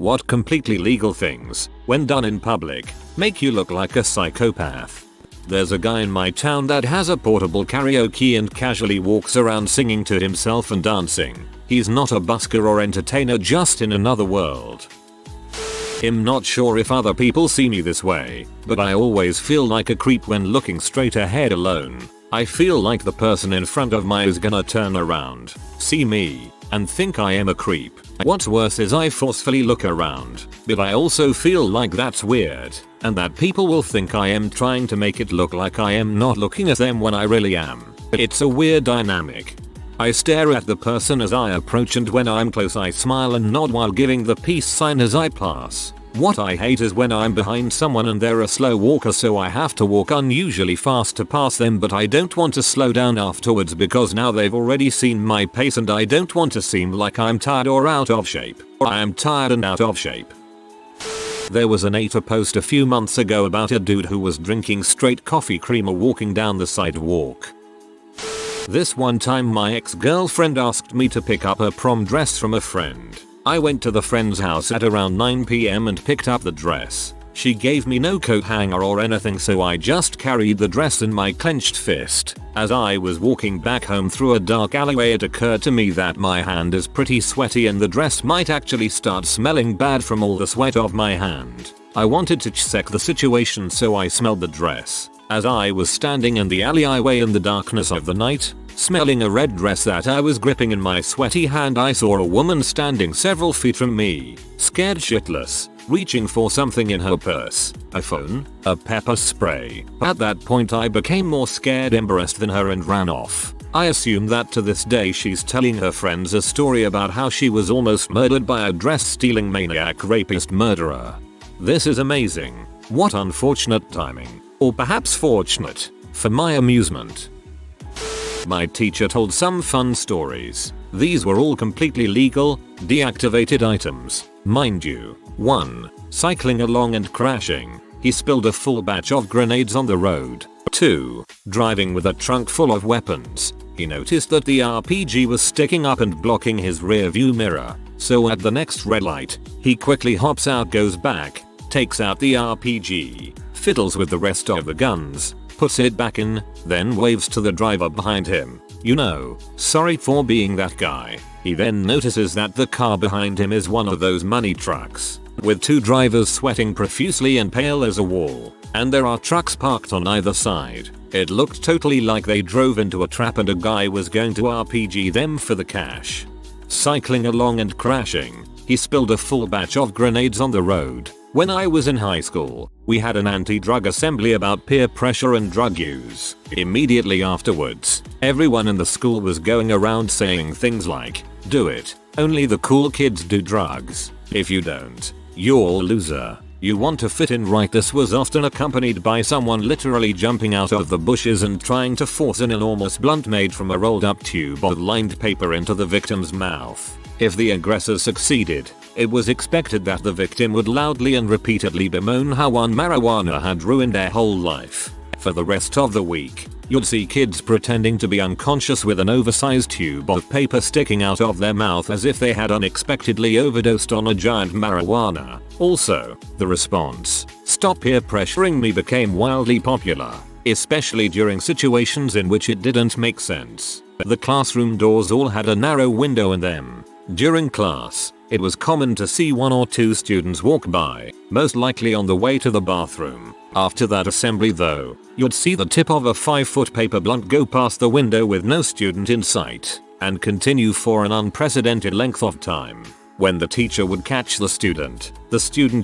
What completely legal things, when done in public, make you look like a psychopath? There's a guy in my town that has a portable karaoke and casually walks around singing to himself and dancing. He's not a busker or entertainer, just in another world. I'm not sure if other people see me this way, but I always feel like a creep when looking straight ahead alone. I feel like the person in front of me is gonna turn around, see me, and think I am a creep. What's worse is I forcefully look around, but I also feel like that's weird, and that people will think I am trying to make it look like I am not looking at them when I really am. It's a weird dynamic. I stare at the person as I approach, and when I'm close I smile and nod while giving the peace sign as I pass. What I hate is when I'm behind someone and they're a slow walker, so I have to walk unusually fast to pass them, but I don't want to slow down afterwards because now they've already seen my pace and I don't want to seem like I'm tired or out of shape. Or I am tired and out of shape. There was an Twitter post a few months ago about a dude who was drinking straight coffee creamer walking down the sidewalk. This one time my ex-girlfriend asked me to pick up her prom dress from a friend. I went to the friend's house at around 9 PM and picked up the dress. She gave me no coat hanger or anything, so I just carried the dress in my clenched fist. As I was walking back home through a dark alleyway, it occurred to me that my hand is pretty sweaty and the dress might actually start smelling bad from all the sweat of my hand. I wanted to check the situation, so I smelled the dress. As I was standing in the alleyway in the darkness of the night, smelling a red dress that I was gripping in my sweaty hand, I saw a woman standing several feet from me, scared shitless, reaching for something in her purse. A phone? A pepper spray? At that point I became more scared, embarrassed than her, and ran off. I assume that to this day she's telling her friends a story about how she was almost murdered by a dress-stealing maniac rapist murderer. This is amazing. What unfortunate timing. Or perhaps fortunate, for my amusement. My teacher told some fun stories. These were all completely legal, deactivated items, mind you. 1. Cycling along and crashing. He spilled a full batch of grenades on the road. 2. Driving with a trunk full of weapons. He noticed that the RPG was sticking up and blocking his rear view mirror. So at the next red light, he quickly hops out, goes back, takes out the RPG, fiddles with the rest of the guns, puts it back in, then waves to the driver behind him. You know, sorry for being that guy. He then notices that the car behind him is one of those money trucks, with two drivers sweating profusely and pale as a wall, and there are trucks parked on either side. It looked totally like they drove into a trap and a guy was going to RPG them for the cash. Cycling along and crashing. He spilled a full batch of grenades on the road. When I was in high school, we had an anti-drug assembly about peer pressure and drug use. Immediately afterwards, everyone in the school was going around saying things like, "Do it. Only the cool kids do drugs. If you don't, you're a loser. You want to fit in, right?" This was often accompanied by someone literally jumping out of the bushes and trying to force an enormous blunt made from a rolled up tube of lined paper into the victim's mouth. If the aggressor succeeded, it was expected that the victim would loudly and repeatedly bemoan how one marijuana had ruined their whole life. For the rest of the week, you'd see kids pretending to be unconscious with an oversized tube of paper sticking out of their mouth as if they had unexpectedly overdosed on a giant marijuana. Also, the response, "Stop peer pressuring me," became wildly popular, especially during situations in which it didn't make sense. The classroom doors all had a narrow window in them. During class, it was common to see one or two students walk by, most likely on the way to the bathroom. After that assembly though, you'd see the tip of a 5-foot paper blunt go past the window with no student in sight, and continue for an unprecedented length of time. When the teacher would catch the student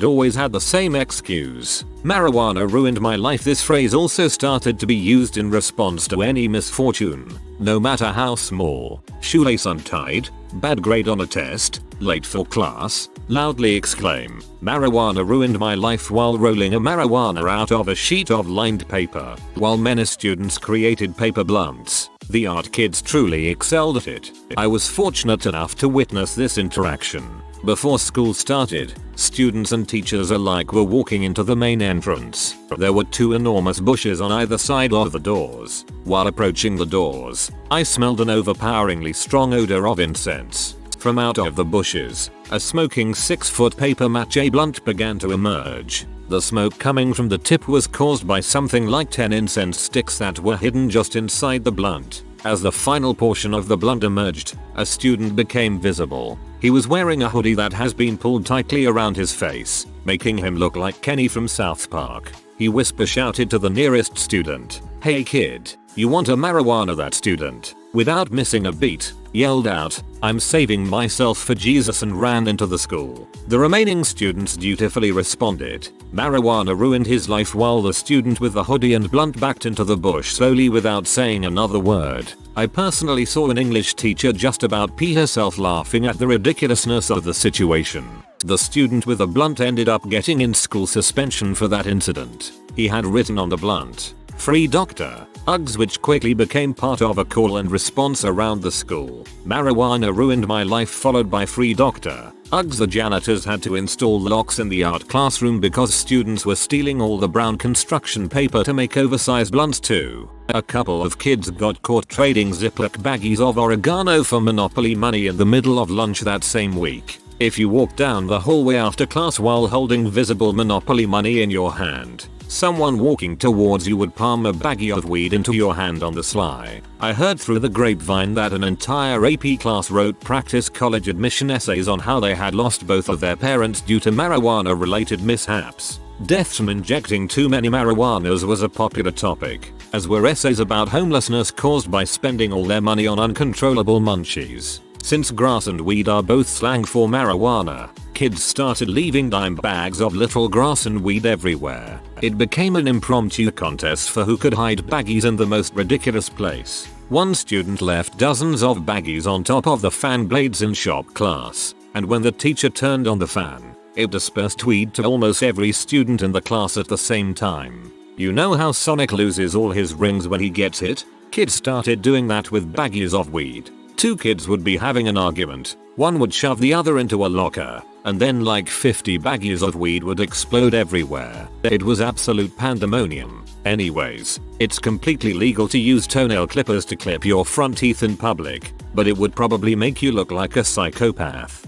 always had the same excuse: "Marijuana ruined my life." This phrase also started to be used in response to any misfortune, no matter how small. Shoelace untied, bad grade on a test, late for class, loudly exclaim, "Marijuana ruined my life," while rolling a marijuana out of a sheet of lined paper. While many students created paper blunts, the art kids truly excelled at it. I was fortunate enough to witness this interaction. Before school started, students and teachers alike were walking into the main entrance. There were two enormous bushes on either side of the doors. While approaching the doors, I smelled an overpoweringly strong odor of incense. From out of the bushes, a smoking 6-foot paper mache blunt began to emerge. The smoke coming from the tip was caused by something like 10 incense sticks that were hidden just inside the blunt. As the final portion of the blunt emerged, a student became visible. He was wearing a hoodie that has been pulled tightly around his face, making him look like Kenny from South Park. He whisper-shouted to the nearest student, "Hey kid, you want a marijuana?" That student, without missing a beat, yelled out, "I'm saving myself for Jesus," and ran into the school. The remaining students dutifully responded. Marijuana ruined his life, while the student with the hoodie and blunt backed into the bush slowly without saying another word. I personally saw an English teacher just about pee herself laughing at the ridiculousness of the situation. The student with the blunt ended up getting in school suspension for that incident. He had written on the blunt, "Free Dr. Uggs," which quickly became part of a call and response around the school. "Marijuana ruined my life," followed by "Free Dr. Uggs." The janitors had to install locks in the art classroom because students were stealing all the brown construction paper to make oversized blunts too. A couple of kids got caught trading Ziploc baggies of oregano for Monopoly money in the middle of lunch that same week. If you walked down the hallway after class while holding visible Monopoly money in your hand, someone walking towards you would palm a baggie of weed into your hand on the sly. I heard through the grapevine that an entire AP class wrote practice college admission essays on how they had lost both of their parents due to marijuana related mishaps. Deaths from injecting too many marijuanas was a popular topic, as were essays about homelessness caused by spending all their money on uncontrollable munchies. Since grass and weed are both slang for marijuana, kids started leaving dime bags of little grass and weed everywhere. It became an impromptu contest for who could hide baggies in the most ridiculous place. One student left dozens of baggies on top of the fan blades in shop class, and when the teacher turned on the fan, it dispersed weed to almost every student in the class at the same time. You know how Sonic loses all his rings when he gets hit? Kids started doing that with baggies of weed. Two kids would be having an argument, one would shove the other into a locker, and then like 50 baggies of weed would explode everywhere. It was absolute pandemonium. Anyways, it's completely legal to use toenail clippers to clip your front teeth in public, but it would probably make you look like a psychopath.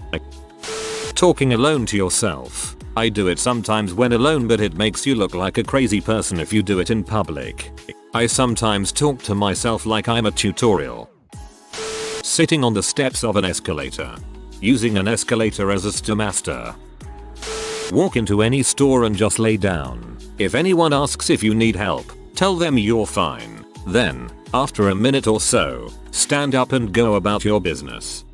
Talking alone to yourself. I do it sometimes when alone, but it makes you look like a crazy person if you do it in public. I sometimes talk to myself like I'm a tutorial. Sitting on the steps of an escalator. Using an escalator as a stairmaster. Walk into any store and just lay down. If anyone asks if you need help, tell them you're fine. Then, after a minute or so, stand up and go about your business.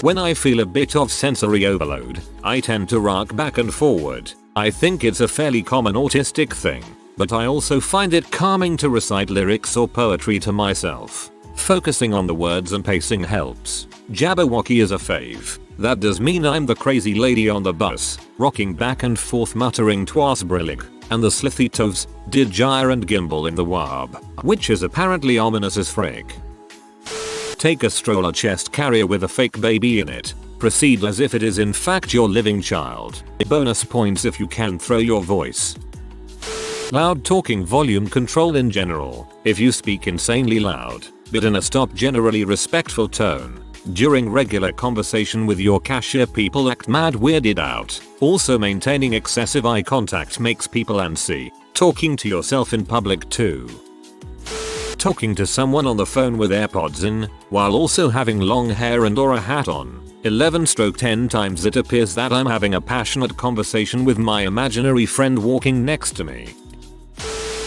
When I feel a bit of sensory overload, I tend to rock back and forward. I think it's a fairly common autistic thing, but I also find it calming to recite lyrics or poetry to myself. Focusing on the words and pacing helps. Jabberwocky is a fave. That does mean I'm the crazy lady on the bus, rocking back and forth muttering twas brillig, and the slithy toves did gyre and gimble in the wab, which is apparently ominous as frick. Take a stroller chest carrier with a fake baby in it. Proceed as if it is in fact your living child. Bonus points if you can throw your voice. Loud talking, volume control in general. If you speak insanely loud, but in a generally respectful tone, during regular conversation with your cashier, people act mad weirded out. Also, maintaining excessive eye contact makes people antsy. Talking to yourself in public too. Talking to someone on the phone with AirPods in, while also having long hair and or a hat on. 11/10 times it appears that I'm having a passionate conversation with my imaginary friend walking next to me.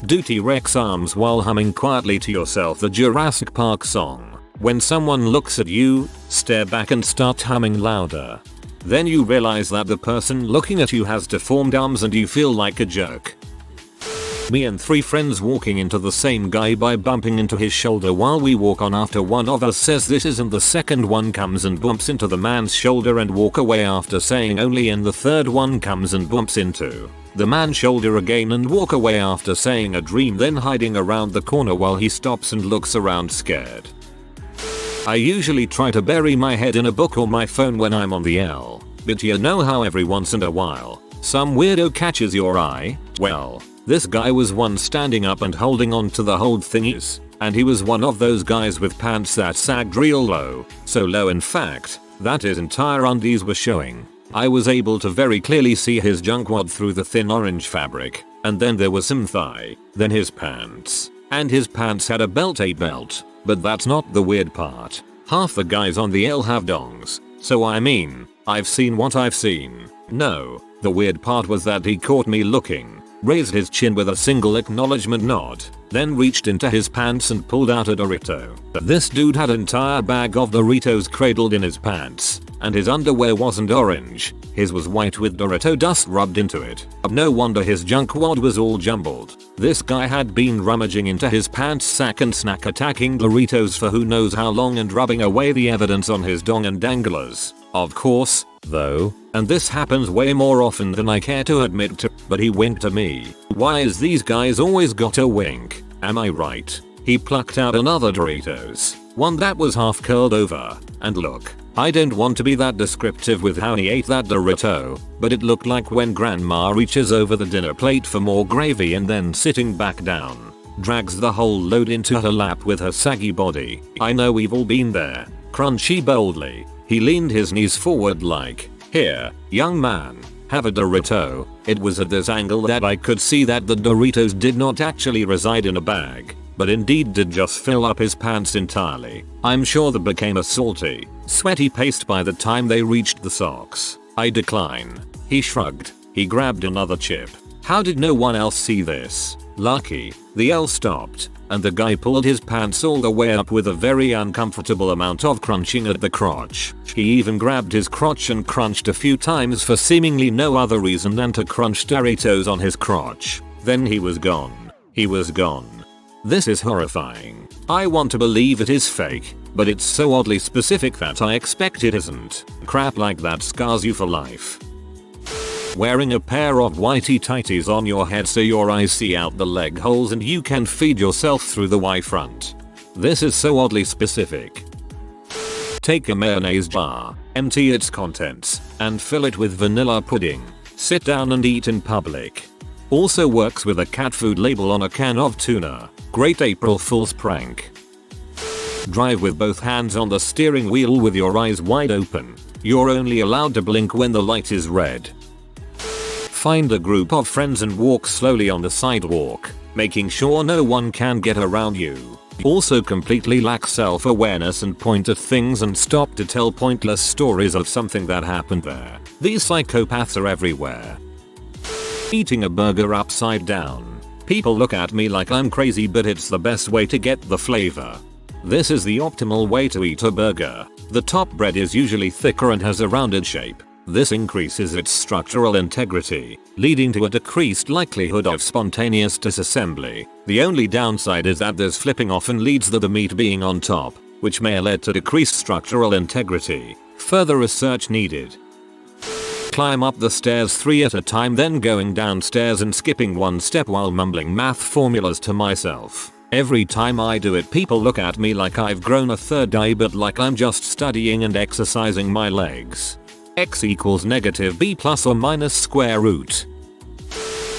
Do T-Rex arms while humming quietly to yourself the Jurassic Park song. When someone looks at you, stare back and start humming louder. Then you realize that the person looking at you has deformed arms and you feel like a jerk. Me and 3 friends walking into the same guy by bumping into his shoulder while we walk on after one of us says this is, and the second one comes and bumps into the man's shoulder and walk away after saying only, and the third one comes and bumps into the man's shoulder again and walk away after saying a dream, then hiding around the corner while he stops and looks around scared. I usually try to bury my head in a book or my phone when I'm on the L, but you know how every once in a while, some weirdo catches your eye? Well, this guy was one standing up and holding on to the whole thingies, and he was one of those guys with pants that sagged real low, so low in fact, that his entire undies were showing. I was able to very clearly see his junkwad through the thin orange fabric, and then there was some thigh, then his pants. And his pants had a belt. But that's not the weird part. Half the guys on the L have dongs. So I mean, I've seen what I've seen. No, the weird part was that he caught me looking, raised his chin with a single acknowledgement nod, then reached into his pants and pulled out a Dorito. This dude had an entire bag of Doritos cradled in his pants, and his underwear wasn't orange, his was white with Dorito dust rubbed into it. No wonder his junkwad was all jumbled. This guy had been rummaging into his pants sack and snack attacking Doritos for who knows how long and rubbing away the evidence on his dong and danglers. Of course, though, and this happens way more often than I care to admit to, but he winked at me. Why is these guys always got a wink? Am I right? He plucked out another Doritos, one that was half curled over, and look, I don't want to be that descriptive with how he ate that Dorito, but it looked like when grandma reaches over the dinner plate for more gravy and then sitting back down, drags the whole load into her lap with her saggy body. I know we've all been there. Crunchy boldly, he leaned his knees forward like, here, young man, have a Dorito. It was at this angle that I could see that the Doritos did not actually reside in a bag, but indeed did just fill up his pants entirely. I'm sure that became a salty, sweaty paste by the time they reached the socks. I decline. He shrugged. He grabbed another chip. How did no one else see this? Lucky. The L stopped, and the guy pulled his pants all the way up with a very uncomfortable amount of crunching at the crotch. He even grabbed his crotch and crunched a few times for seemingly no other reason than to crunch Doritos on his crotch. Then he was gone. He was gone. This is horrifying. I want to believe it is fake, but it's so oddly specific that I expect it isn't. Crap like that scars you for life. Wearing a pair of whitey tighties on your head so your eyes see out the leg holes and you can feed yourself through the Y front. This is so oddly specific. Take a mayonnaise jar, empty its contents, and fill it with vanilla pudding. Sit down and eat in public. Also works with a cat food label on a can of tuna. Great April Fool's prank. Drive with both hands on the steering wheel with your eyes wide open. You're only allowed to blink when the light is red. Find a group of friends and walk slowly on the sidewalk, making sure no one can get around you. Also completely lack self-awareness and point at things and stop to tell pointless stories of something that happened there. These psychopaths are everywhere. Eating a burger upside down. People look at me like I'm crazy, but it's the best way to get the flavor. This is the optimal way to eat a burger. The top bread is usually thicker and has a rounded shape. This increases its structural integrity, leading to a decreased likelihood of spontaneous disassembly. The only downside is that this flipping often leads to the meat being on top, which may lead to decreased structural integrity. Further research needed. Climb up the stairs 3 at a time, then going downstairs and skipping one step while mumbling math formulas to myself. Every time I do it, people look at me like I've grown a third eye, but like I'm just studying and exercising my legs. X equals negative b plus or minus square root.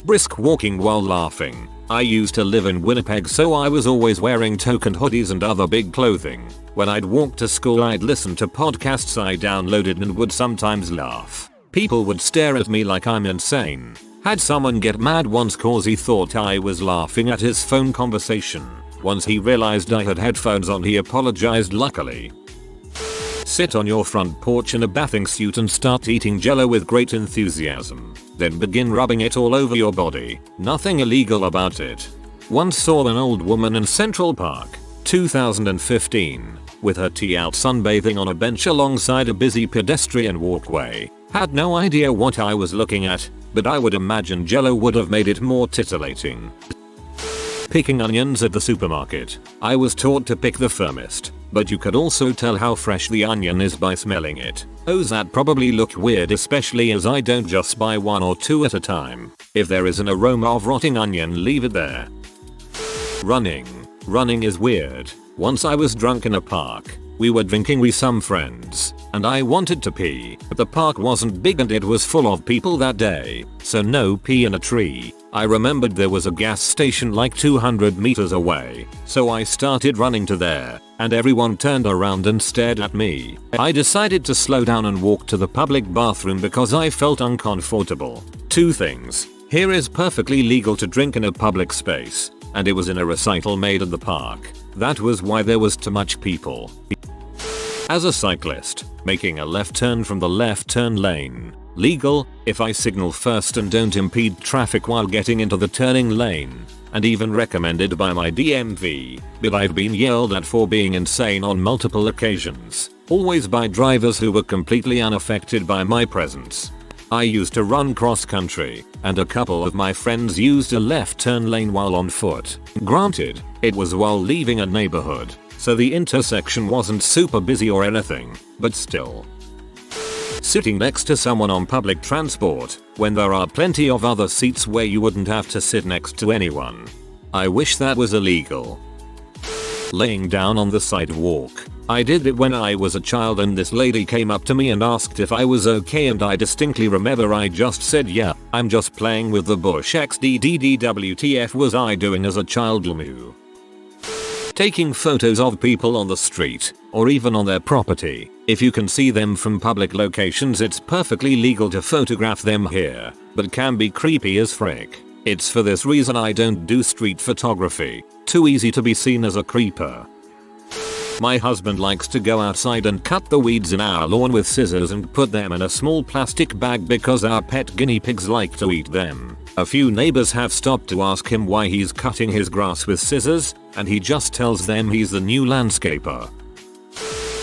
Brisk walking while laughing. I used to live in Winnipeg, so I was always wearing toque and hoodies and other big clothing. When I'd walk to school, I'd listen to podcasts I downloaded and would sometimes laugh. People would stare at me like I'm insane. Had someone get mad once cause he thought I was laughing at his phone conversation. Once he realized I had headphones on, he apologized luckily. Sit on your front porch in a bathing suit and start eating jello with great enthusiasm. Then begin rubbing it all over your body. Nothing illegal about it. Once saw an old woman in Central Park, 2015, with her tea out sunbathing on a bench alongside a busy pedestrian walkway. Had no idea what I was looking at, but I would imagine jello would have made it more titillating. Picking onions at the supermarket. I was taught to pick the firmest, but you could also tell how fresh the onion is by smelling it. Oh, that probably looked weird, especially as I don't just buy 1 or 2 at a time. If there is an aroma of rotting onion, leave it there. Running. Running is weird. Once I was drunk in a park. We were drinking with some friends, and I wanted to pee. The park wasn't big and it was full of people that day, so no pee in a tree. I remembered there was a gas station like 200 meters away, so I started running to there. and everyone turned around and stared at me. I decided to slow down and walk to the public bathroom because I felt uncomfortable. 2 things. Here is perfectly legal to drink in a public space, and it was in a recital made at the park. That was why there was too much people. As a cyclist, making a left turn from the left turn lane. Legal if I signal first and don't impede traffic while getting into the turning lane, and even recommended by my DMV, but I've been yelled at for being insane on multiple occasions, always by drivers who were completely unaffected by my presence. I used to run cross country, and a couple of my friends used a left turn lane while on foot. Granted, it was while leaving a neighborhood, so the intersection wasn't super busy or anything, but still. Sitting next to someone on public transport, when there are plenty of other seats where you wouldn't have to sit next to anyone. I wish that was illegal. Laying down on the sidewalk. I did it when I was a child and this lady came up to me and asked if I was okay, and I distinctly remember I just said yeah, I'm just playing with the bush XDDDWTF was I doing as a child Lamu. Taking photos of people on the street, or even on their property. If you can see them from public locations, it's perfectly legal to photograph them here, but can be creepy as frick. It's for this reason I don't do street photography. Too easy to be seen as a creeper. My husband likes to go outside and cut the weeds in our lawn with scissors and put them in a small plastic bag because our pet guinea pigs like to eat them. A few neighbors have stopped to ask him why he's cutting his grass with scissors, and he just tells them he's the new landscaper.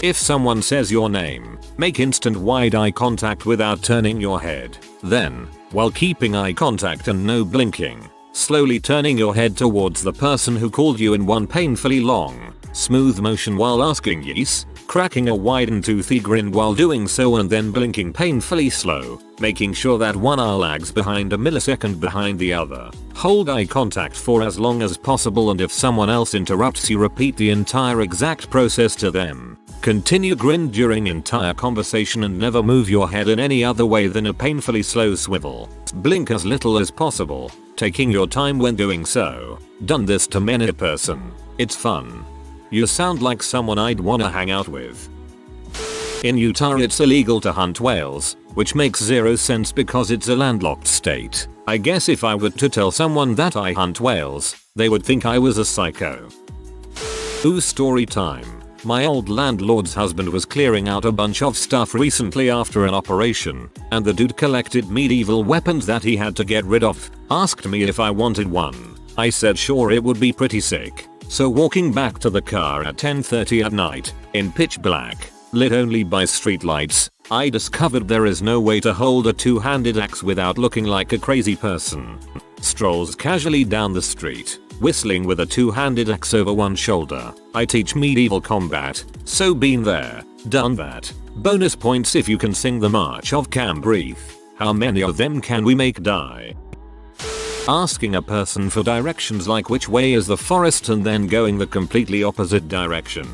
If someone says your name, make instant wide eye contact without turning your head. Then, while keeping eye contact and no blinking, slowly turning your head towards the person who called you in one painfully long, smooth motion while asking yes, cracking a wide and toothy grin while doing so, and then blinking painfully slow, making sure that one eye lags behind a millisecond behind the other. Hold eye contact for as long as possible, and if someone else interrupts you, repeat the entire exact process to them. Continue grin during entire conversation and never move your head in any other way than a painfully slow swivel. Blink as little as possible, taking your time when doing so. Done this to many a person. It's fun. You sound like someone I'd wanna hang out with. In Utah it's illegal to hunt whales, which makes zero sense because it's a landlocked state. I guess if I were to tell someone that I hunt whales, they would think I was a psycho. Ooh, story time. My old landlord's husband was clearing out a bunch of stuff recently after an operation, and the dude collected medieval weapons that he had to get rid of. Asked me if I wanted one. I said sure, it would be pretty sick. So walking back to the car at 10:30 at night, in pitch black, lit only by streetlights, I discovered there is no way to hold a two-handed axe without looking like a crazy person. Strolls casually down the street, whistling with a two-handed axe over one shoulder. I teach medieval combat, so been there, done that. Bonus points if you can sing the March of Cambreath. How many of them can we make die? Asking a person for directions, like which way is the forest, and then going the completely opposite direction.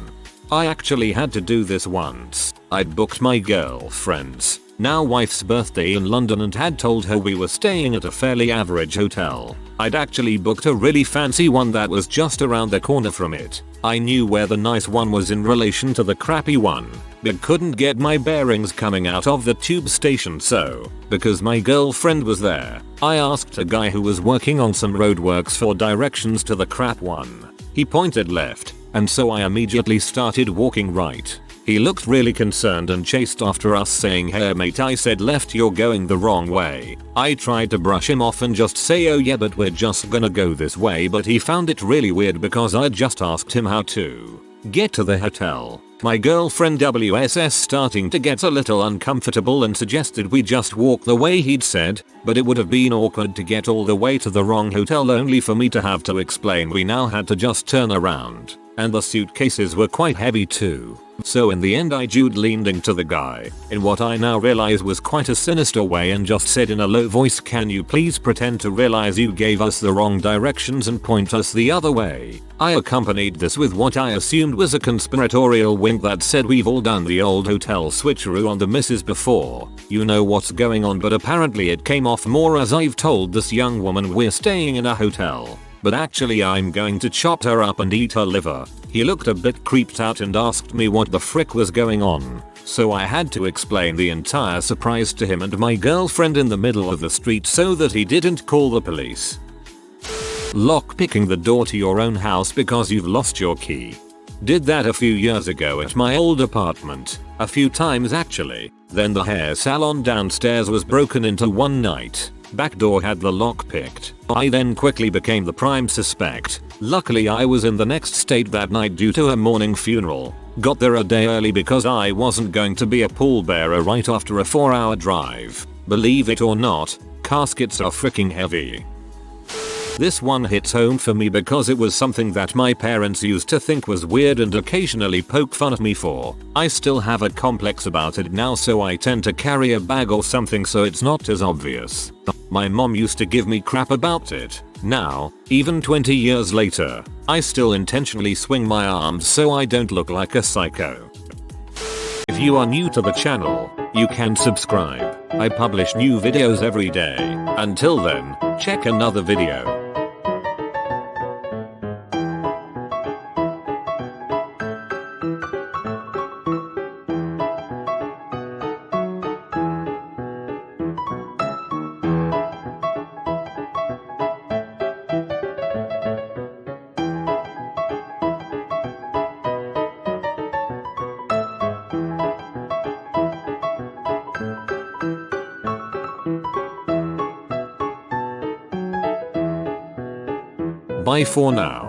I actually had to do this once. I'd booked my girlfriend's, now wife's, birthday in London and had told her we were staying at a fairly average hotel. I'd actually booked a really fancy one that was just around the corner from it. I knew where the nice one was in relation to the crappy one, but couldn't get my bearings coming out of the tube station, so, because my girlfriend was there, I asked a guy who was working on some roadworks for directions to the crap one. He pointed left, and so I immediately started walking right. He looked really concerned and chased after us saying, "Hey mate," I said, "left, you're going the wrong way." I tried to brush him off and just say, "Oh yeah, but we're just gonna go this way," but he found it really weird because I'd just asked him how to get to the hotel. My girlfriend WSS starting to get a little uncomfortable and suggested we just walk the way he'd said, but it would have been awkward to get all the way to the wrong hotel only for me to have to explain we now had to just turn around, and the suitcases were quite heavy too. So in the end I leaned into the guy, in what I now realize was quite a sinister way, and just said in a low voice, "Can you please pretend to realize you gave us the wrong directions and point us the other way?" I accompanied this with what I assumed was a conspiratorial wink that said, "We've all done the old hotel switcheroo on the missus before. You know what's going on," but apparently it came off more as I've told this young woman we're staying in a hotel. but actually I'm going to chop her up and eat her liver. He looked a bit creeped out and asked me what the frick was going on, so I had to explain the entire surprise to him and my girlfriend in the middle of the street so that he didn't call the police. Lockpicking the door to your own house because you've lost your key. Did that a few years ago at my old apartment. A few times actually. Then the hair salon downstairs was broken into one night. Back door had the lock picked. I then quickly became the prime suspect. Luckily I was in the next state that night due to a morning funeral. Got there a day early because I wasn't going to be a pallbearer right after a 4-hour drive. Believe it or not, caskets are freaking heavy. This one hits home for me because it was something that my parents used to think was weird and occasionally poke fun at me for. I still have a complex about it now, so I tend to carry a bag or something so it's not as obvious. My mom used to give me crap about it. Now, even 20 years later, I still intentionally swing my arms so I don't look like a psycho. If you are new to the channel, you can subscribe. I publish new videos every day. Until then, check another video. Bye for now.